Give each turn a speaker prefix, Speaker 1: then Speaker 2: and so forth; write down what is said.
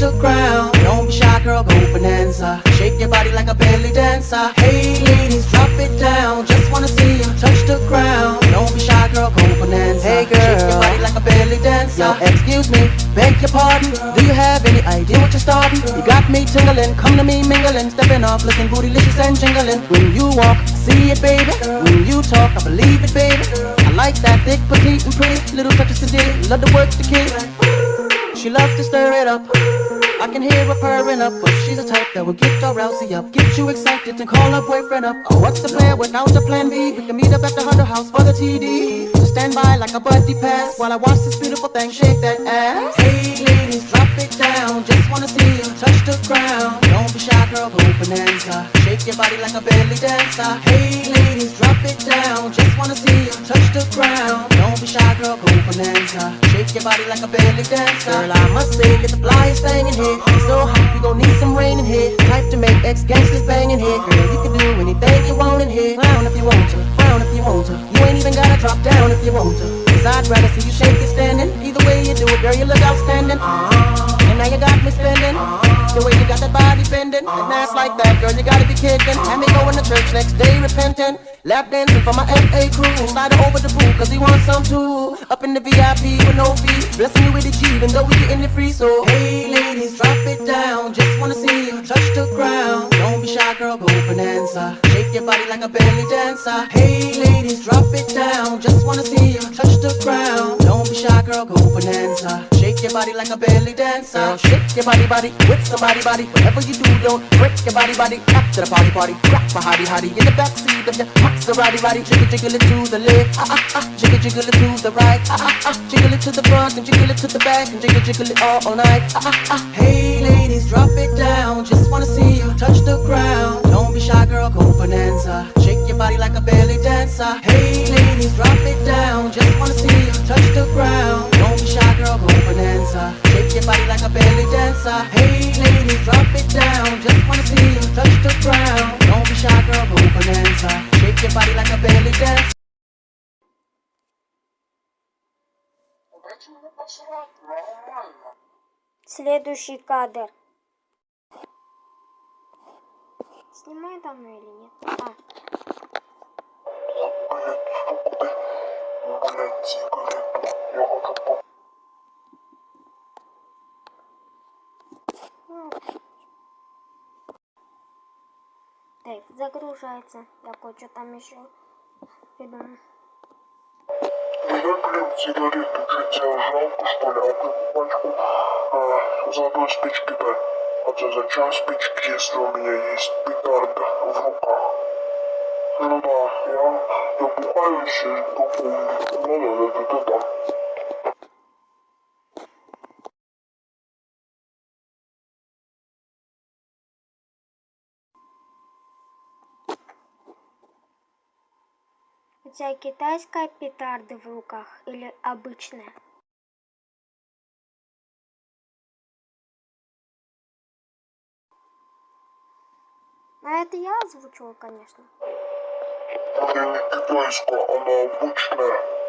Speaker 1: the ground. Don't be shy, girl, go bonanza. Shake your body like a belly dancer. Hey ladies, drop it down. Just wanna see you touch the ground. Don't be shy, girl, go bonanza. Hey girl, shake your body like a belly dancer. Yo, excuse me, beg your pardon. Do you have any idea what you're starting? You got me tingling, come to me mingling, stepping off, looking bootylicious and jingling. When you walk, see it, baby. When you talk, I believe it, baby. I like that thick, petite, and pretty. Little touches to dig, love to work the kid. She loves to stir it up. I can hear her purring up, but she's a type that will get your rousey up, get you excited and call her boyfriend up. Oh, what's the plan without the plan B? We can meet up at the Hunter House for the TD. So stand by like a buddy pass while I watch this beautiful thing shake that ass. Hey ladies, drop it down. Just wanna see you touch the ground. Don't be shy, girl, go bonanza. Shake your body like a belly dancer. Hey ladies, drop it down. Just wanna see you touch the ground. Don't be shy, girl, go bonanza. Shake your body like a belly dancer. Girl, I must say, get the flyest thing in here. So hot, we gon' need some rain in here. Type to make ex-gangsters bang in here. Girl, you can do anything you want in here. Clown if you want to, frown if you want to. You ain't even gotta drop down if you want to. Cause I'd rather see you shake it standing. Either way you do it, girl, you look outstanding. And now you got me spending. The way you got that body bending. And ass like that, girl, you gotta be kidding. And me going to church next day repenting. Lap dancing for my FA crew. Slide over the booth, cause he wants some too. Up in the VIP with no fee. Blessing you with the G, even though we getting it free. So, hey ladies, drop it down. Just wanna see you touch the ground. Don't be shy, girl, go bonanza. Shake your body like a belly dancer. Hey ladies, drop it down. Just wanna see you touch the ground. Don't be shy, girl, go bonanza. Shake your body like a belly dancer. Girl, shake your body with somebody body. Whatever you do, don't break your body. After the party, rock my hottie in the backseat of your Maserati. Jiggle it to the left, jiggle it to the right, jiggle it to the front and jiggle it to the back and jiggle it all night. Hey ladies, drop it down. Just wanna see you touch the ground. Don't be shy, girl, go bonanza. Shake your body like a belly dancer. Hey ladies, drop it down. Just wanna see you touch the ground. Don't be shy, girl, go bonanza. Shake your body like a belly dancer. Hey ladies, drop it down. Just wanna see you touch the ground. Don't be shy, girl, go bonanza. Shake your body like a belly dancer.
Speaker 2: Следующий кадр. Снимай давно или нет? Так, загружается. Я кое-что там еще придумаю.
Speaker 3: Сигарету чуть жалко, что ли, а ты пачку за одной спички дай. Хотя зачем спички, если у меня есть петарда в руках? Ну да, я бухаю еще и думаю, да.
Speaker 2: У тебя китайская петарда в руках или обычная? А это я озвучила, конечно.
Speaker 3: Она не китайская, она обычная.